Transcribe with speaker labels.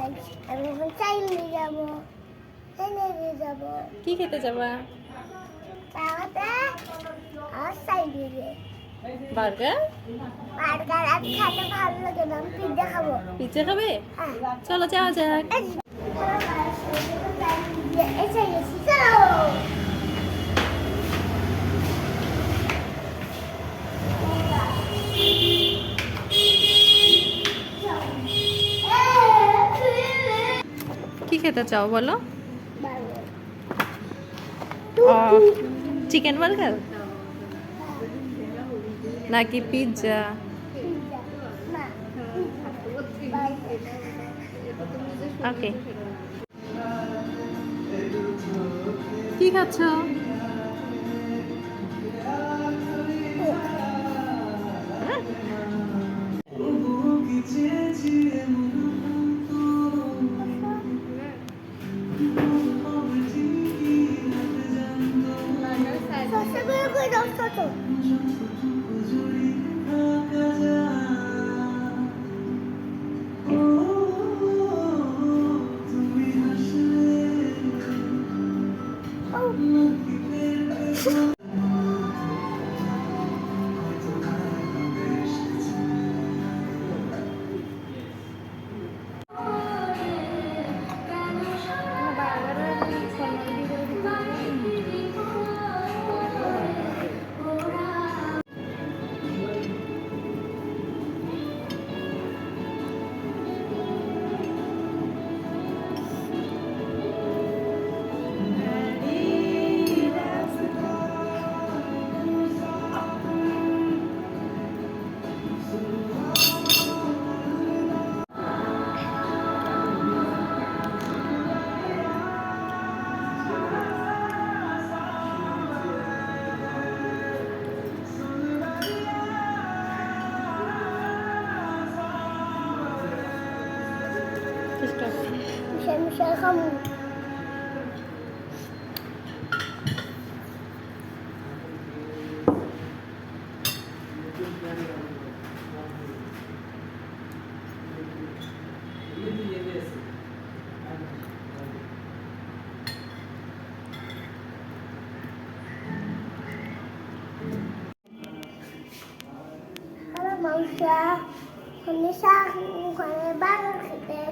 Speaker 1: আমি এখন চাইলে যাবো, চাইলে যাবো।
Speaker 2: কি খেতে যাবা?
Speaker 1: তাহলে আর চাইলে
Speaker 2: বার্গার?
Speaker 1: বার্গার আর খেতে ভালো লাগে না, আমি পিৎজা খাবো।
Speaker 2: পিৎজা খাবে?
Speaker 1: হ্যাঁ।
Speaker 2: চলো যাওয়া যাক।
Speaker 1: এসে গেছি, চলো।
Speaker 2: কি খেতে চাও বলো? চিকেন বার্গার নাকি পিৎজা? ওকে। কি খাচ্ছ?
Speaker 1: Michelle kamu. Halo Mausha, kami sa kung kami bakal kita